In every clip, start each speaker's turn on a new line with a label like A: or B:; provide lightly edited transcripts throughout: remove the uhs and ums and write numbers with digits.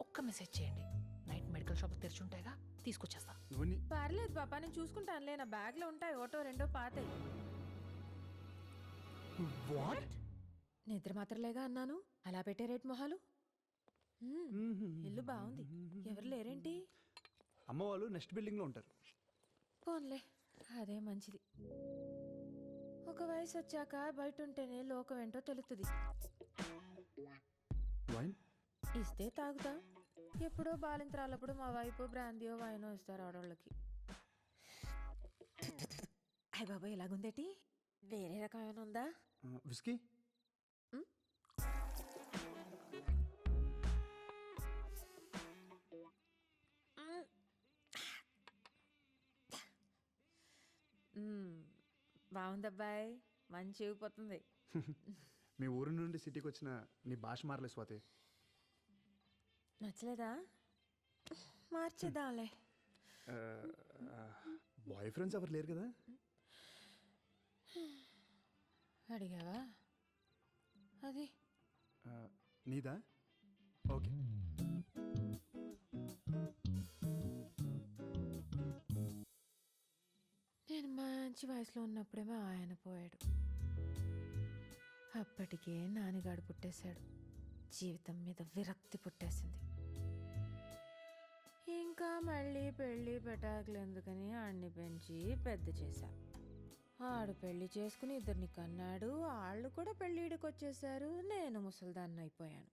A: ఒక్క మెసేజ్ చేయండి. Night medical shop తెరిచుంటాయిగా, తీసుకొచ్చేస్తా.
B: పర్లేదు పాపా, నేను చూసుకుంటానులే. నా బ్యాగ్ లో ఉంటాయి ఒకటో రెండో పాతాయి.
C: వాట్?
B: నిద్ర మాత్రలేగా అన్నాను, అలా పెట్టే రేట్ మొహాలు. ఇల్లు బాగుంది. ఎవరు లేరేంటి?
C: అమ్మ వాళ్ళు నెక్స్ట్ బిల్డింగ్ లో ఉంటారు.
B: పోన్లే, అదే మంచిది. ఒక వయసు వచ్చాక బయట ఉంటేనే లోకం ఏంటో తెలుస్తుంది.
C: వైన్
B: ఇస్తే తాగుతా. ఎప్పుడో బాలింతరాలప్పుడు మా వైపు బ్రాందీయో వైనో ఇస్తారు ఆడవాళ్ళకి. అయ్య బాబాయ్, ఇలాగుందేటి? వేరే రకమైన ఉందా?
C: విస్కీ.
B: బాగుందబ్బాయి, మంచి ఊగిపోతుంది.
C: మీ ఊరు నుండి సిటీకి వచ్చిన నీ భాష మారలే స్వాతి.
B: నచ్చలేదా? మార్చేద్దాంలే.
C: బాయ్ ఫ్రెండ్స్ ఎవరు లేరు కదా?
B: అడిగావా? అది
C: నీదా? ఓకే.
B: నేను మంచి వయసులో ఉన్నప్పుడేమో ఆయన పోయాడు. అప్పటికే నాన్నగాడు పుట్టేశాడు. జీవితం మీద విరక్తి పుట్టేసింది. ఇంకా మళ్ళీ పెళ్ళి పెటాకులు ఎందుకని ఆడిని పెంచి పెద్ద చేశా. ఆడు పెళ్లి చేసుకుని ఇద్దరిని కన్నాడు. వాళ్ళు కూడా పెళ్ళిడికి వచ్చేసారు. నేను ముసల్దాన్ని అయిపోయాను.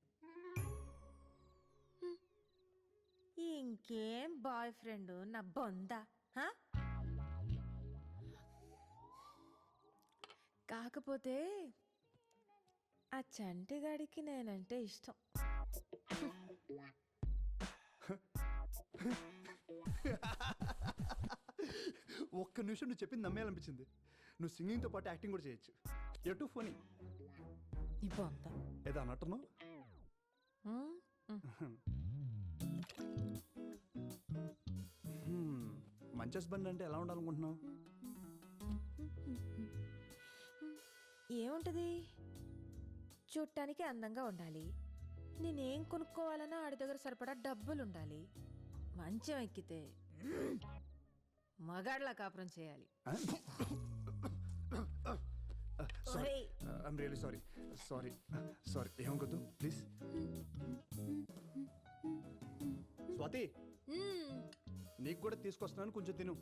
B: ఇంకేం బాయ్ ఫ్రెండ్ నా బొందా? కాకపోతే ఆ చంటిగాడికి నేనంటే ఇష్టం.
C: ఒక్క నిమిషం నువ్వు చెప్పింది నమ్మేయాలనిపించింది. నువ్వు సింగింగ్తో పాటు యాక్టింగ్ కూడా చేయొచ్చు. ఎటు ఫోనీ
B: ఇప్పుడు అంతా
C: ఏదో అన్నట్టును. మంచి హస్బెండ్ అంటే ఎలా ఉండాలనుకుంటున్నావు?
B: ఏముంటది, చూడటానికి అందంగా ఉండాలి. నేనేం కొనుక్కోవాలన్నా ఆడి దగ్గర సరిపడా డబ్బులు ఉండాలి. మంచం ఎక్కితే మగాడ్లా కాపురం చేయాలి.
C: I'm really sorry. Sorry sorry ఏమనుకోద్దు ప్లీజ్. స్వాతి, నీకు కూడా తీసుకొస్తున్నాను, కొంచెం తిను.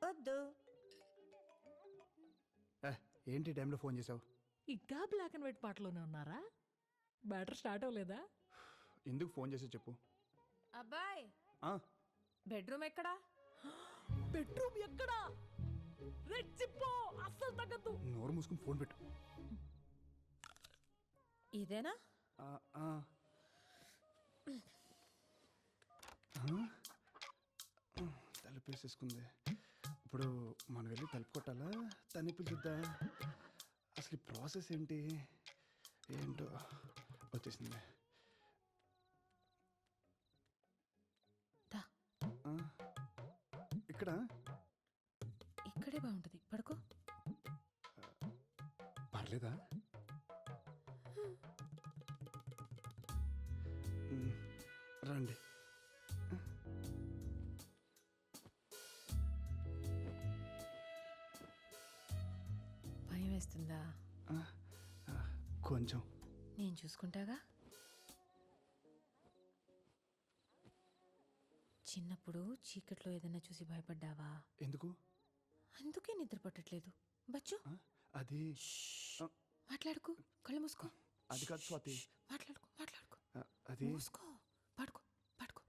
B: వద్దు.
C: ఏంటి టైంలో ఫోన్ చేసావు?
A: ఇంకా బ్లాక్ అండ్ వైట్ పాటలోనే ఉన్నారా? బ్యాటర్ స్టార్ట్ అవ్వలేదా?
C: ఎందుకు ఫోన్ చేసి చెప్పు.
B: అబ్బాయ్,
C: ఆ,
B: బెడ్రూమ్ ఎక్కడా?
A: బెడ్రూమ్ ఎక్కడా? రెచ్చిపో, అస్సలు తగ్గద్దు.
C: నోరు మూసుకుని ఫోన్ పెట్టు.
B: ఇదేనా?
C: తలుపు వేసేసుకుంది. ఇప్పుడు మనం వెళ్ళి తలుపు కొట్టాలా, తని పిలుద్దా? అసలు ఈ ప్రాసెస్ ఏంటి ఏంటో. వచ్చేసింది. ఇక్కడ
B: ఇక్కడే బాగుంటది, పడుకో.
C: పర్లేదా? రండి.
B: భయం వేస్తుందా?
C: కొంచెం.
B: నేను చూసుకుంటాగా. చిన్నప్పుడు చీకట్లో ఏదైనా చూసి భయపడ్డావా?
C: ఎందుకు?
B: అందుకే నిద్ర పట్టట్లేదు. బచ్చు,
C: అది
B: మాట్లాడుకో, కళ్ళు మూసుకో.
C: అది కాదు స్వాతి.
B: మాట్లాడుకో మాట్లాడుకో.
C: అది
B: మూసుకో, పడుకో పడుకో.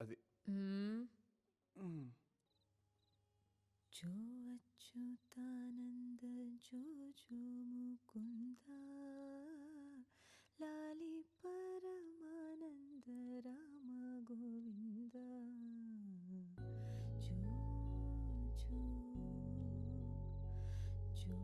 C: అది
B: జో అచ్యుతానంద జో జో ముకుంద లాలి పరమానంద రామ గోవింద జో జో జో జో.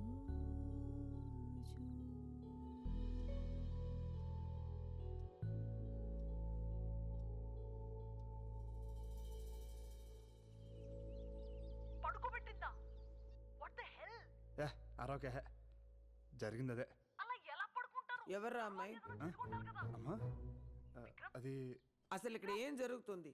A: పడుకోబెట్టిందా? What the hell?
C: అరొకే జరిగింది అదే.
A: అలా ఎలా పడుకో
D: ఎవర్రా అమ్మాయి?
C: అమ్మా అది
D: అసలు ఇక్కడ ఏం జరుగుతుంది?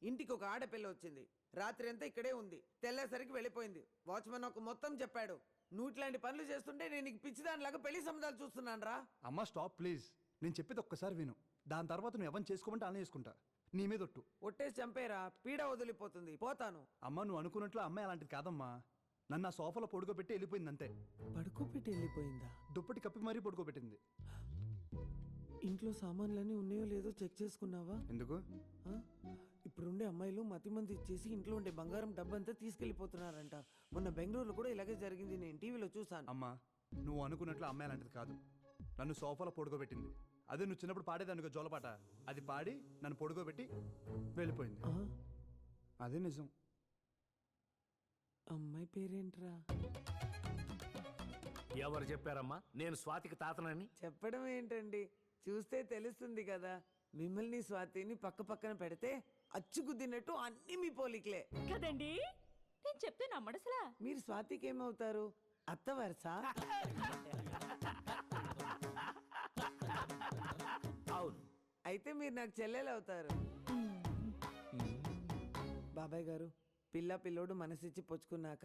D: ఇంటికి ఒక ఆడపిల్ల వచ్చింది, రాత్రి అంతా ఇక్కడే ఉంది, తెల్లేసరికి వెళ్ళిపోయింది. వాచ్మెన్ నాకు మొత్తం చెప్పాడు. నువ్వు ఇట్లాంటి పనులు చేస్తుంటే నేను నీకు పిచ్చిదానిలాగా పెళ్లి సంబంధాలు చూస్తున్నాను రా.
C: అమ్మా స్టాప్ ప్లీజ్, నేను చెప్పేది ఒక్కసారి విను. దాని తర్వాత నువ్వు ఎవరిని చేసుకోమంటే అలా చేసుకుంటా. నీ మీద ఒట్టు.
D: ఒట్టేసి చంపేరా, పీడ వదిలిపోతుంది, పోతాను.
C: అమ్మ నువ్వు అనుకున్నట్లు అమ్మాయి అలాంటిది కాదమ్మా. నన్ను ఆ సోఫాలో పడుకోబెట్టి వెళ్ళిపోయింది అంతే.
D: పడుకోబెట్టి వెళ్ళిపోయిందా?
C: దుప్పటి కప్పి మరీ పడుకోబెట్టింది.
D: ఇంట్లో సామాన్లన్నీ ఉన్నాయో లేదో చెక్ చేసుకున్నావా?
C: ఎందుకు?
D: ఆ? ఇప్పుడుండే అమ్మాయిలు మతిమంది ఇచ్చేసి ఇంట్లో ఉండే బంగారం డబ్బంతా తీసుకెళ్లిపోతున్నారంట. మొన్న బెంగళూరులో కూడా ఇలాగే జరిగింది, నేను టీవీలో చూసాను.
C: అమ్మా నువ్వు అనుకున్నట్లు అమ్మాయి అలాంటిది కాదు. నన్ను సోఫాలో పడుకోబెట్టింది. అదే నువ్వు చిన్నప్పుడు పాడేదానికి జోలపాట, అది పాడి నన్ను పడుకోబెట్టి వెళ్ళిపోయింది.
D: ఆ?
C: అదే నిజం.
D: అమ్మాయి పేరేంట్రా?
E: ఎవరు చెప్పారమ్మా నేను స్వాతికి తాతనని?
D: చెప్పడం ఏంటండి, చూస్తే తెలుస్తుంది కదా. మిమ్మల్ని స్వాతిని పక్క పక్కన పెడితే అచ్చుగుద్దినట్టు అన్ని మీ పోలికలే
F: కదండి. నేను చెప్తే నమ్మడసలా.
D: మీరు స్వాతికి ఏమవుతారు? అత్త వరుస?
E: అవును.
D: అయితే మీరు నాకు చెల్లెలు అవుతారు. బాబాయ్ గారు, పిల్ల పిల్లోడు మనసిచ్చి పుచ్చుకున్నాక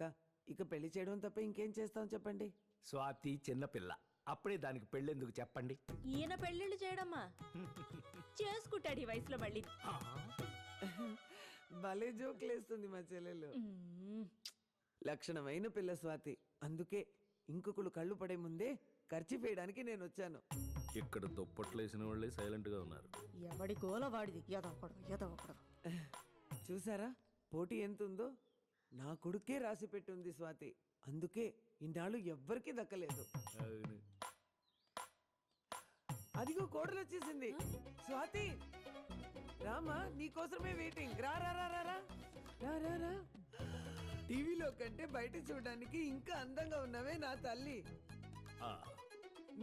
D: ఇక పెళ్లి చేయడం తప్ప ఇంకేం చేస్తాం చెప్పండి.
E: స్వాతి చిన్నపిల్ల, అప్పుడే దానికి పెళ్ళెందుకు చెప్పండి?
F: ఈయన పెళ్ళిళ్ళు చేయడమ్మా చేసుకుంటాడు ఈ వయసులో మళ్ళీ.
D: భలే జోకులేస్తుంది మా చెల్లెలు. లక్షణమైన పిల్ల స్వాతి. అందుకే ఇంకొకళ్ళు కళ్ళు పడే ముందే ఖర్చు వేయడానికి నేను వచ్చాను.
E: ఇక్కడ దుప్పట్లు వేసిన వాళ్ళే సైలెంట్ గా ఉన్నారు.
F: ఎవడి గోల వాడిది. ఎదవకూడదు.
D: చూసారా పోటీ ఎంత ఉందో? నా కొడుకే రాసి పెట్టుంది స్వాతి. అందుకే ఇన్నాళ్ళు ఎవ్వరికీ దక్కలేదు. అదిగో కోడలు వచ్చేసింది. స్వాతి రామా, నీకోసమే వెయిటింగ్. రా రా రా రా రా రా రా రా. టీవీలో కంటే బయట చూడడానికి ఇంకా అందంగా ఉన్నవే నా తల్లి.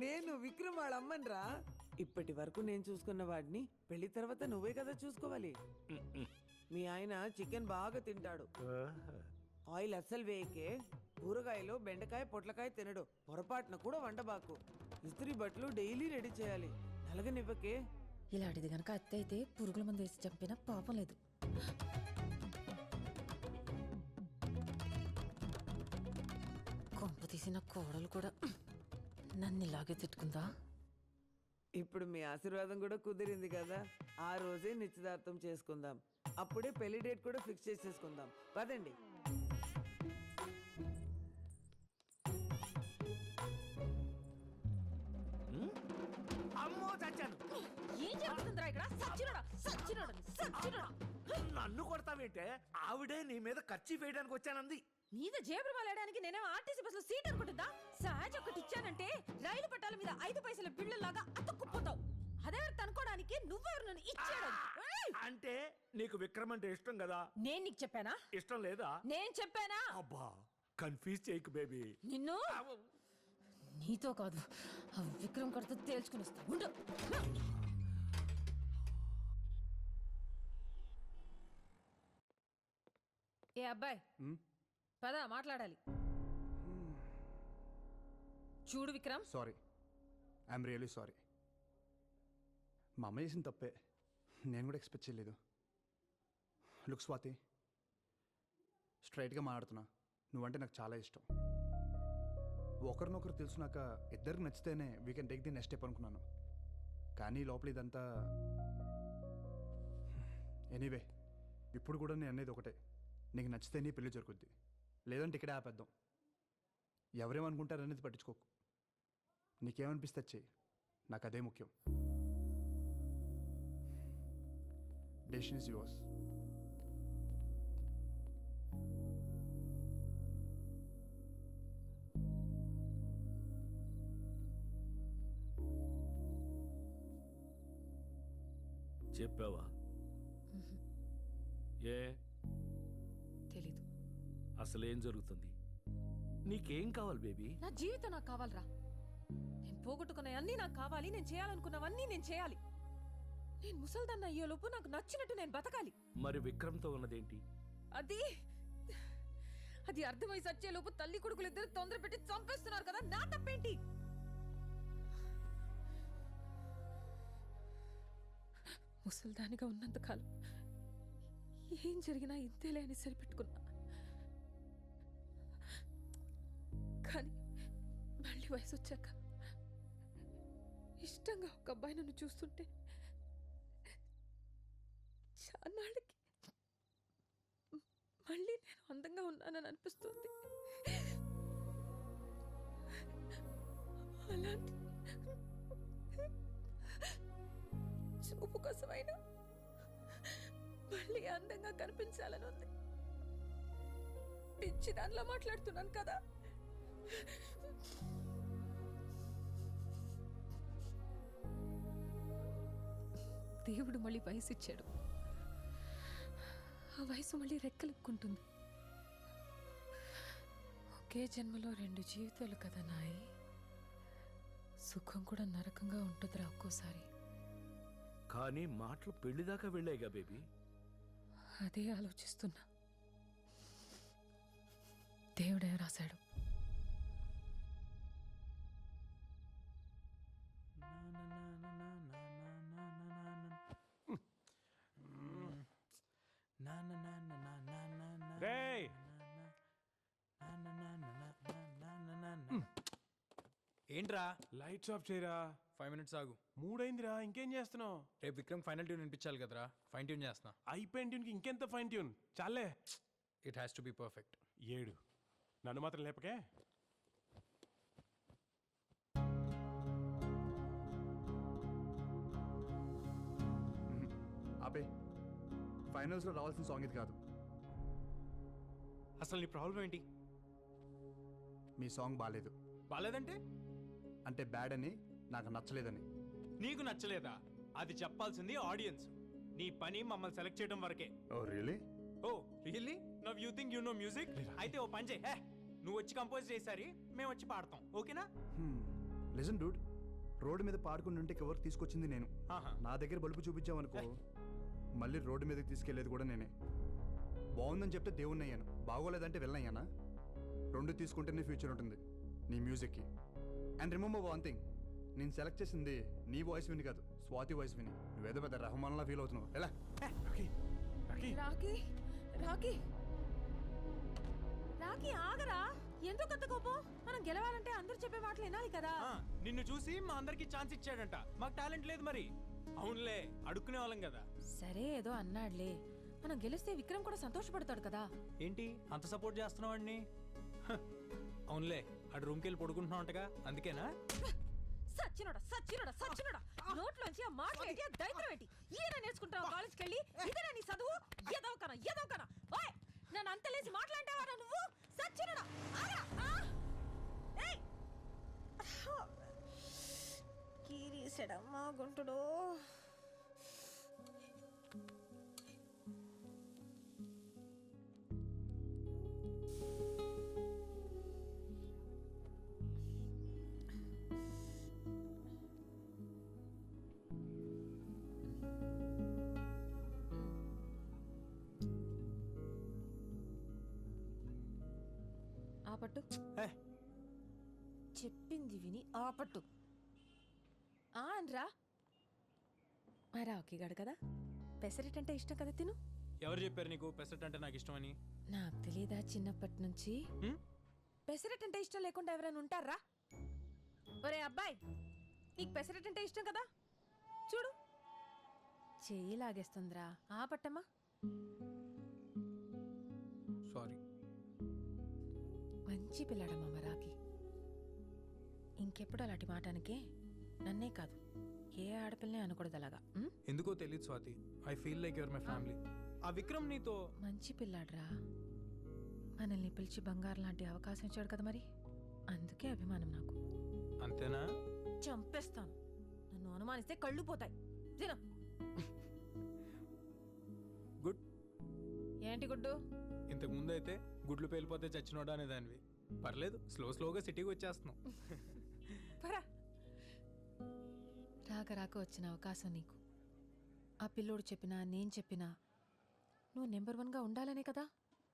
D: నేను విక్రమ్ వాళ్ళ అమ్మని రా. ఇప్పటి వరకు నేను చూసుకున్న వాడిని పెళ్లి తర్వాత నువ్వే కదా చూసుకోవాలి. మీ ఆయన చికెన్ బాగా తింటాడు, ఆయిల్ అస్సలు వేయకే. కూరగాయలు బెండకాయ పొట్లకాయ తినడు. పొరపాటున కూడా వండబాకు. ఇస్త్రీ బట్టలు డైలీ రెడీ చేయాలి. నలగనివ్వకే.
B: ఇలాంటిది గనక అత్త అయితే పురుగుల మందు వేసి చంపినా పాపం లేదు. కొంప తీసిన కోడలు కూడా నన్ను ఇలాగే తిట్టుకుందా?
D: ఇప్పుడు మీ ఆశీర్వాదం కూడా కుదిరింది కదా. ఆ రోజే నిశ్చితార్థం చేసుకుందాం. అప్పుడే పెళ్లి డేట్ కూడా ఫిక్స్ చేసేసుకుందాం. పదండి.
E: అమ్మో చచ్చాను.
F: ఏం జరుగుతుందిరా ఇక్కడ? సచ్చినోడా.
E: నన్ను కొడతావేంటే? ఆవిడే నీ మీద ఖర్చు వేయడానికి వచ్చానంది.
F: మీద జేబులు మాలేయడానికి నేనేమో ఆర్టీసీ బస్సులో సీట్ అనుకుంటుందా? సహజ ఒకటి ఇచ్చానంటే రైలు పట్టాల మీద 5 పైసల బిళ్ళలాగా అతుక్కుపోతావు. అదెవరు అనుకోవడానికి నువ్వెవరు నన్ను ఇచ్చాడు?
E: అంటే నీకు విక్రమ్ అంటే ఇష్టం కదా?
F: నేను నీకు చెప్పానా?
E: ఇష్టం లేదా?
F: నేను చెప్పానా?
E: అబ్బా కన్ఫ్యూజ్ చేయకు బేబీ.
F: నిన్ను నీతో కాదు, ఆ విక్రమ్ కడితో తేల్చుకుని వస్తా. ఉండు. ఏ అబ్బాయి, పద మాట్లాడాలి. చూడు Vikram,
C: sorry, I'm really sorry. మా అమ్మ చేసిన తప్పే, నేను కూడా ఎక్స్పెక్ట్ చేయలేదు. లుక్ స్వాతి, స్ట్రైట్గా మాట్లాడుతున్నా, నువ్వంటే నాకు చాలా ఇష్టం. ఒకరినొకరు తెలుసునాక ఇద్దరికి నచ్చితేనే we can take the next step అనుకున్నాను. కానీ లోపల ఇదంతా ఎనీవే. ఇప్పుడు కూడా నేను అనేది ఒకటే, నీకు నచ్చితే నీ పెళ్లి జరుగుద్ది, లేదంటే ఇక్కడే ఆపేద్దాం. ఎవరేమనుకుంటారనేది పట్టించుకోకు. నీకేమనిపిస్తే చెయ్యి, నాకు అదే ముఖ్యం. Decision is yours.
E: చెప్పావా? ఏ
F: తెలీదు.
E: అసలేం జరుగుతుంది? నీకేం కావాలి బేబీ?
F: నా జీవితం నాకు కావాలరా. నేను పోగొట్టుకున్నవన్నీ నాకు కావాలి. నేను చేయాలనుకున్నవన్నీ నేను చేయాలి. నేను ముసల్దాన్న అయ్యేలోపు నాకు నచ్చినట్టు నేను బతకాలి.
E: మరి విక్రమ్తో ఉన్నదేంటి?
F: అది అర్థమై సచ్చేలోపు తల్లి కొడుకులు ఇద్దరు తొందర పెట్టి చంపేస్తున్నారు కదా, నా తప్పేంటి?
B: ముసల్దానిగా ఉన్నంతకాలం ఏం జరిగినా ఇంతేలే అని సరిపెట్టుకున్నా. కానీ మళ్ళీ వయసు వచ్చాక ఇష్టంగా ఒక అబ్బాయి నన్ను చూస్తుంటే చాన్నాళ్ళకి మళ్ళీ నేను అందంగా ఉన్నానని అనిపిస్తుంది. అలాంటి చూపు కోసమైనా మళ్ళీ అందంగా కనిపించాలని ఉంది. పిచ్చి దానిలో మాట్లాడుతున్నాను కదా. దేవుడు మళ్ళీ వయసు ఇచ్చాడు. ఆ వయసు మళ్ళీ రెక్కలెక్కుంటుంది. ఒకే జన్మలో 2 జీవితాలు కదా నాయి. సుఖం కూడా నరకంగా ఉంటుందిరా ఒక్కోసారి.
E: కానీ మాటలు పెళ్లిదాకా వెళ్ళాయిగా బేబీ.
B: అదే ఆలోచిస్తున్నా. దేవుడే రాశాడు.
G: రేయ్!
H: ఏంట్రా
G: లైట్స్ ఆఫ్ చేయరా.
H: 5 మినిట్స్ ఆగు.
G: 3 అయిందిరా, ఇంకేం చేస్తున్నావు?
H: రేపు విక్రమ్ ఫైనల్ ట్యూన్ వినిపించాలి కదరా, ఫైన్ ట్యూన్ చేస్తున్నా.
G: అయిపోయిన ట్యూన్కి ఇంకెంత ఫైన్ ట్యూన్ చాలే.
H: It has to be perfect.
G: 7 నన్ను మాత్రం లేపకే.
C: ఆపే. ఫైనల్స్లో రావాల్సిన సాంగ్ ఇది కాదు.
H: అసలు నీ ప్రాబ్లం ఏంటి?
C: మీ సాంగ్ బాగాలేదు.
H: బాలేదంటే
C: అంటే బ్యాడ్ అని, నాకు నచ్చలేదని.
H: నీకు నచ్చలేదా? అది చెప్పాల్సింది ఆడియన్స్. నీ పని మమ్మల్ని సెలెక్ట్ చేయడం వరకే.
C: Oh really?
H: Oh really? Now you think you know music? అయితే ఓ పని చేయి, నువ్వు వచ్చి కంపోజ్ చేసారి మేము వచ్చి పాడతాం, ఓకేనా?
C: లిజన్ డూడ్, రోడ్డు మీద పాడుకుని ఉంటే ఎవరికి తీసుకొచ్చింది నేను.
H: ఆహా.
C: నా దగ్గర బలుపు చూపించావనుకో, మళ్ళీ రోడ్డు మీదకి తీసుకెళ్లేది కూడా నేనే. బాగుందని చెప్తే దేవుణ్ణి అయ్యాను, బాగోలేదంటే వెళ్ళయ్యానా? 2 తీసుకుంటేనే ఫ్యూచర్ ఉంటుంది నీ మ్యూజిక్కి. అండ్ రిమెంబర్ వన్ థింగ్, నేను సెలెక్ట్ చేసింది నీ వాయిస్ విని కాదు, స్వాతి వాయిస్ విని. నువ్వేదో పెద్ద రెహమాన్లా ఫీల్ అవుతున్నావు. ఎలా?
G: Rocky, Rocky.
B: Rocky, Rocky,
F: Rocky ఆగరా. ఎందుకు అంత కోపం? మనం గెలవాలంటే అందరూ చెప్పే మాటలు వినాలి కదా.
H: నిన్ను చూసి మా అందరికి ఛాన్స్ ఇచ్చాడంట, మాకు టాలెంట్ లేదు మరి. అవునులే, అడుక్కునే వాళ్ళం కదా.
F: సరే ఏదో అన్నాడులే, మనం గెలిస్తే విక్రమ్ కూడా సంతోషపడతాడు కదా.
H: ఏంటి అంత సపోర్ట్ చేస్తున్నావు అండి? అవునులే, అటు రూమ్కి వెళ్ళి పడుకుంటున్నావు అంటగా, అందుకేనా?
F: సచ్చినోడా సచ్చినోడా సచ్చినోడా, నోట్లోంచి ఆ మాట ఏంటి, ఆ దరిద్రం ఏంటి? ఈయన నేర్చుకుంటావు కాలేజ్కి వెళ్ళి? ఇదేనా నీ చదువు? ఎదవకనా ఎదవకనా? ఓయ్, నన్ను అంతలేసి మాట్లాంటావారా నువ్వు? సచ్చినోడా ఆగా. ఏయ్, కీరీసెడమ్మా గుంటుడు. ఆపట్టు. చెప్పింది విని ఆపట్టు. అనరా. మరి రాకీగాడు కదా, పెసరెట్ అంటే ఇష్టం కదా, తిను.
H: ఎవరు చెప్పారు నీకు పెసరట్ అంటే నాకు ఇష్టం అని?
F: నాకు తెలీదా చిన్నప్పటి నుంచి? పెసరెట్ అంటే ఇష్టం లేకుండా ఎవరైనా ఉంటారా? ఒరే అబ్బాయి, నీకు పెసరెట్ అంటే ఇష్టం కదా, చూడు చెయ్యి లాగేస్తుందిరా. ఆపట్టమ్మా.
H: సారీ.
F: మంచి పిల్లాడమ్మా రాకి. ఇంకెప్పుడు అలాంటి మాటానికే నన్నే కాదు, ఏ ఆడపిల్లనే అనకూడదు అలాగా.
H: ఎందుకో తెలియదు Swathi, I feel like your my family. ఆ విక్రమ్ నీతో
F: మంచి పిల్లాడ్రా, మనల్ని పిలిచి బంగారం లాంటి అవకాశం ఇచ్చాడు కదా, మరి అందుకే అభిమానం నాకు.
H: అంతేనా?
F: చంపేస్తాను, నన్ను అనుమానిస్తే కళ్ళు పోతాయి. తిను.
H: గుడ్.
F: ఏంటి గుడ్డు?
H: ఇంతకు ముందు అయితే గుడ్లు పేలిపోతే చచ్చినోడా అనేదానివి. పర్లేదు, స్లోగా సిటీకి వచ్చేస్తున్నావు.
F: పరా. రాక రాక వచ్చిన అవకాశం నీకు. ఆ పిల్లోడు చెప్పినా నేను చెప్పినా నువ్వు నెంబర్ 1గా ఉండాలనే కదా.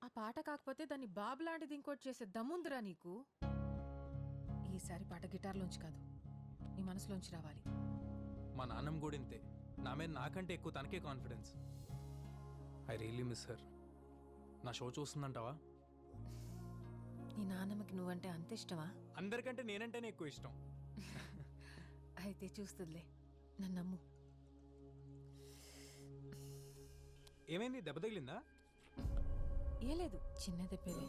F: ఆ పాట కాకపోతే దాన్ని బాబు లాంటిది ఇంకోటి చేసే దమ్ముందిరా నీకు. ఈసారి పాట గిటార్లోంచి కాదు, నీ మనసులోంచి రావాలి.
H: మా నాన్నమ్మ కూడా ఇంతే, నా మీద నాకంటే ఎక్కువ తనకే confidence. I really miss her. నా షో చూస్తుందంటావా?
B: నీ నాన్నమ్మకి నువ్వంటే అంత ఇష్టమా?
H: అందరికంటే నేనంటేనే ఎక్కువ ఇష్టం.
B: అయితే చూస్తుందిలే, నన్ను నమ్ము.
H: ఏమైంది, దెబ్బ తగిలిందా?
B: ఏ లేదు, చిన్న దెబ్బలే.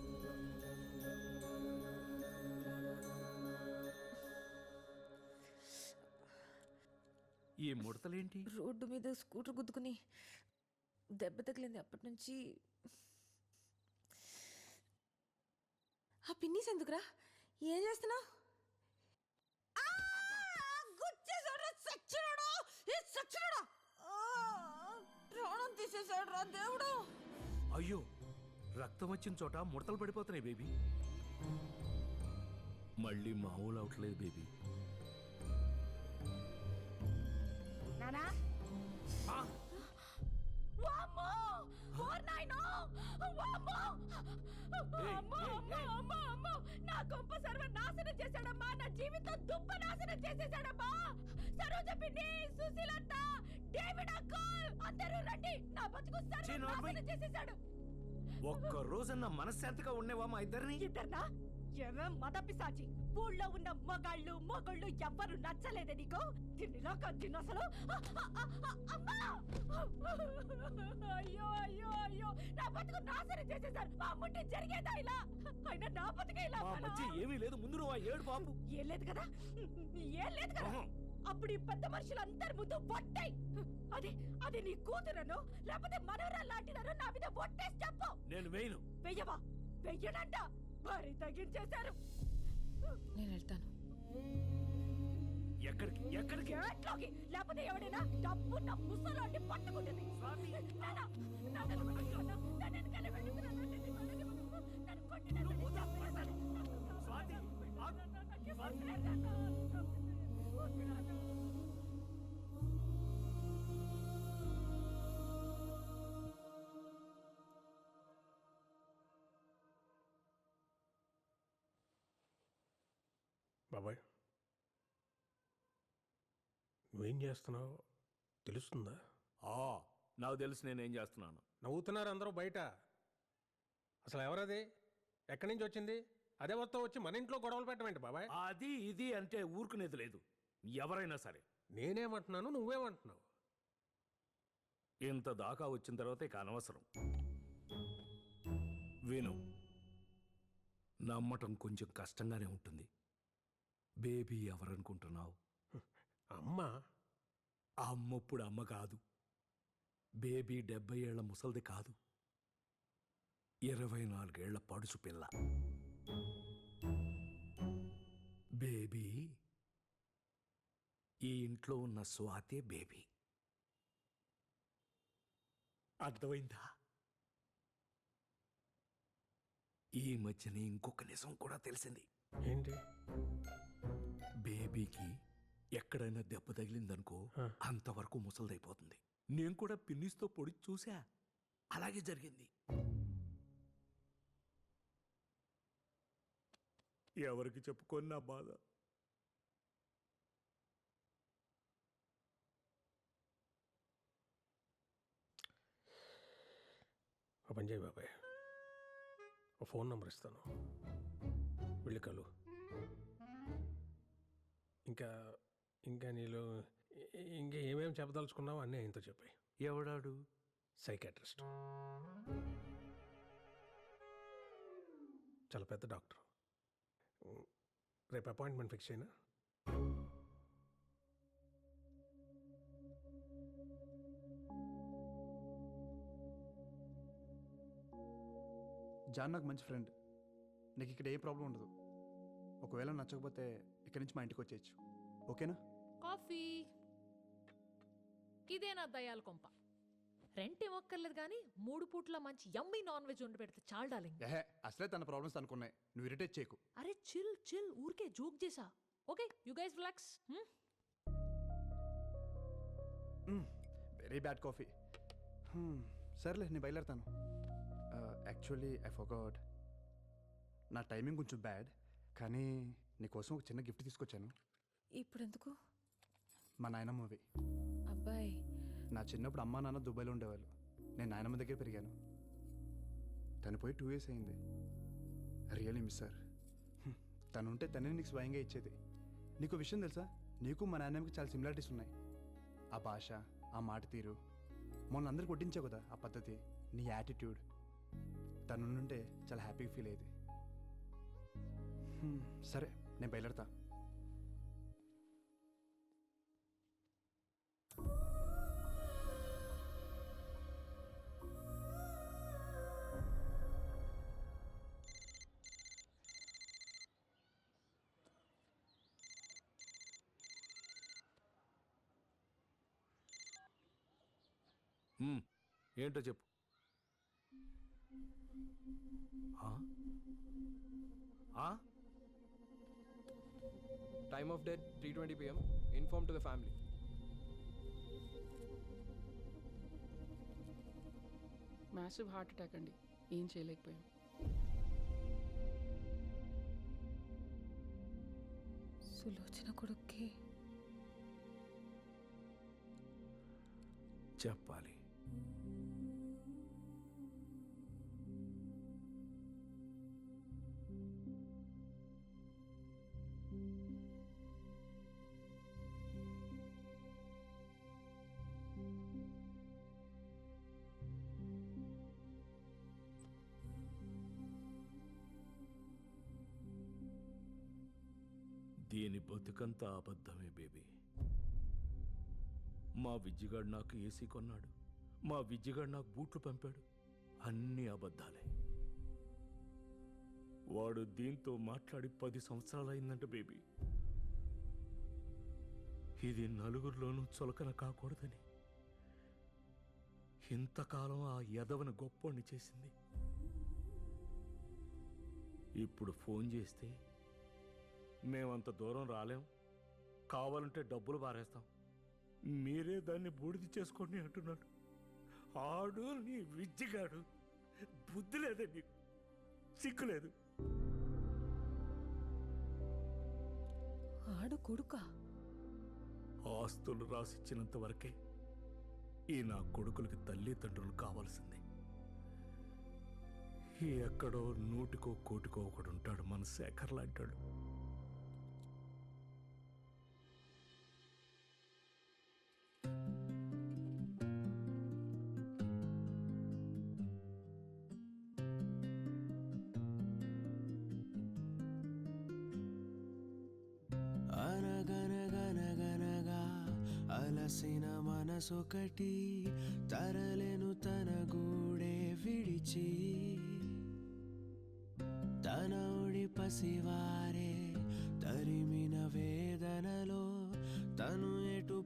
E: ఈ ముడతలేంటి?
B: రోడ్డు మీద స్కూటర్ గుద్దుకుని దెబ్బ తగిలింది. అప్పటి నుంచి ఆ పిన్నీస్ ఎందుకురా? ఏం చేస్తున్నావు? ప్రాణం తీసేశాడు రా దేవుడు.
E: అయ్యో, రక్తం వచ్చిన చోట ముడతలు పడిపోతున్నాయి బేబీ. మళ్ళీ మామూలు అవట్లేదు బేబీ.
F: నానా వామ్మో ఓర్ నాయనో వామ్మో అమ్మో అమ్మో అమ్మో అమ్మో నా కొంప సర్వ నాశనం చేశాడమ్మా. నా జీవితం దుప్ప నాశనం చేసేశాడమ్మా. సరోజ పిన్ని, సుశీలత్త, డేవిడ్ అంకుల్ అందరూ రండి. నా బతుకు సర్వ నాశనం చేసేశాడు.
E: ఒక్క రోజున్న మనశ్శాంతిగా ఉండేవా మా ఇద్దరిని?
F: ఇద్దర్నా? ఏమే మద పిశాచి. ఊళ్ళో ఉన్న మగాళ్ళు మొగళ్ళు ఎవ్వరు నచ్చలేదే నీకు? తిన్నిలా తిన్న అసలు. అమ్మా! అయ్యో అయ్యో అయ్యో, నా బతుకు నాశనం చేసేశారు. మా అమ్ముంటే జరిగేదా ఇలా? అయినా నా బతుకే ఇలా.
E: మా మధ్య ఏమీ లేదు, ముందు నువ్వు ఏడు బాబు.
F: ఏం లేదు కదా, ఏం లేదు కదా. అప్పుడు ఈ పెద్ద మనుషులందరి ముందు బొట్టాయి. అది నీ కూతురను లేకపోతే మనవరా లాంటిదను నా మీద బొట్టేసి చెప్పు.
E: నేను వేయను.
F: వెయ్యవా? వెయ్యనంట. భారీ తగ్గించేశారు.
B: నేను వెళ్తాను.
E: ఎక్కడికి? ఎక్కడికి?
F: గేట్లోకి. లేకపోతే ఎవడైనా డబ్బున్న ముసలోని పట్టుకుంటుంది.
G: బాబాయ్, నువ్వేం చేస్తున్నావు తెలుస్తుందా?
E: నాకు తెలుసు నేనేం చేస్తున్నాను.
G: నవ్వుతున్నారు అందరూ బయట. అసలు ఎవరది? ఎక్కడి నుంచి వచ్చింది? అదే మొత్తం వచ్చి మన ఇంట్లో గొడవలు పెట్టమేంటి బాబాయ్?
E: అది ఇది అంటే ఊరుకునేది లేదు. ఎవరైనా సరే.
G: నేనేమంటున్నాను, నువ్వేమంటున్నావు?
E: ఇంత దాకా వచ్చిన తర్వాత ఇక అనవసరం. విను, నమ్మటం కొంచెం కష్టంగానే ఉంటుంది. బేబీ ఎవరనుకుంటున్నావు?
G: అమ్మ.
E: అమ్మప్పుడు అమ్మ కాదు. బేబీ 70 ఏళ్ల ముసల్ది కాదు, 24 ఏళ్ల పడుచు పిల్ల. బేబీ ఈ ఇంట్లో ఉన్న స్వాతే బేబీ. అర్థమైందా? ఈ మధ్యనే ఇంకొక నిజం కూడా తెలిసింది.
G: ఏంటి?
E: బేబీకి ఎక్కడైనా దెబ్బ తగిలిందనుకో, అంతవరకు ముసలిదైపోతుంది. నేను కూడా పిన్నిస్తో పొడి చూసా, అలాగే జరిగింది. ఎవరికి చెప్పుకొని నా బాధ.
G: ఒక పని చేయి బాబాయ్, ఒక ఫోన్ నెంబర్ ఇస్తాను, వెళ్ళి కలు. ఇంకా ఇంకా నీలో ఇంకా ఏమేమి చెప్పదలుచుకున్నావు అన్నీ ఆయనతో చెప్పాయి.
E: ఎవడాడు?
G: సైకాట్రిస్ట్, చాలా పెద్ద డాక్టర్. రేపు అపాయింట్మెంట్ ఫిక్స్ అయినా?
C: జాన్ నాకు మంచి ఫ్రెండ్. నీకు ఇక్కడ ఏ ప్రాబ్లం ఉండదు. ఒకవేళ నచ్చకపోతే ఇక్కడి నుంచి మా ఇంటికి వచ్చేయచ్చు. ఓకేనా?
A: కాఫీ. ఇదే నా దయాల కొంప. రెంట్ ఏమొక్కర్లేదు కానీ 3 పూట్ల మంచి యమ్మీ నాన్ వెజ్ వండి పెడితే చాలు డార్లింగ్.
C: అసలే తన ప్రాబ్లమ్స్ అనుకున్నాయి, నువ్వు ఇరిటేట్ చేయకు.
A: అరే చిల్ చిల్, ఊరికే జోక్ చేసా. Okay, you guys relax.
C: Very bad coffee. సర్లే, నేను బయలుదేరుతాను. యాక్చువల్లీ ఐ ఫర్గాట్, నా టైమింగ్ కొంచెం బ్యాడ్, కానీ నీకోసం ఒక చిన్న గిఫ్ట్ తీసుకొచ్చాను.
B: ఇప్పుడు ఎందుకు?
C: మా నాయనమ్మవి.
B: అబ్బాయి,
C: నా చిన్నప్పుడు అమ్మా నాన్న దుబాయ్లో ఉండేవాళ్ళు. నేను నాయనమ్మ దగ్గర పెరిగాను. తను పోయి 2 years అయింది. Really miss sir. తను ఉంటే తనే నీకు స్వయంగా ఇచ్చేది. నీకు విషయం తెలుసా, నీకు మా నాన్నమ్మకి చాలా సిమిలారిటీస్ ఉన్నాయి. ఆ భాష, ఆ మాట తీరు, మొన్న అందరికి కొట్టించావు కదా ఆ పద్ధతి, నీ యాటిట్యూడ్. తను ఉంటే చాలా హ్యాపీగా ఫీల్ అయ్యేది. సరే నేను బయలుదేరతా.
E: ఏంటో చెప్పు.
I: Time of death 3:20 p.m. Inform to the family.
J: Massive heart attack అండి, ఏం చేయలేకపోయాం.
B: సులోచన కొడుక్కి
E: చెప్పాలి. దీని బతుకంతా అబద్ధమే బేబీ. మా విజ్జిగాడు నాకు ఏసీ కొన్నాడు, మా విజ్జిగాడు నాకు బూట్లు పంపాడు, అన్నీ అబద్ధాలే. వాడు దీంతో మాట్లాడి 10 సంవత్సరాలైందంట బేబీ. ఇది నలుగురిలోనూ చులకన కాకూడదని ఇంతకాలం ఆ యదవని గొప్పోణ్ణి చేసింది. ఇప్పుడు ఫోన్ చేస్తే మేమంత దూరం రాలేం, కావాలంటే డబ్బులు పారేస్తాం, మీరే దాన్ని బూడిద చేసుకోండి అంటున్నాడు. ఆడు నీ విజ్జిగాడు. బుద్ధి లేదే నీకు, సిగ్గులేదు.
B: ఆడు కొడుకా?
E: ఆస్తులు రాసిచ్చినంత వరకే ఈ నా కొడుకులకి తల్లిదండ్రులు కావాల్సింది. ఎక్కడో 100కో 1,00,00,000 ఒకడు ఉంటాడు, మన శేఖర్ లాంటాడు.
K: అనగనగనగనగా అలసిన మనసొకటి తరలెను తన గూడే విడిచి, తనోడి పసివారే తరిమిన వేదనలో తను ఎటు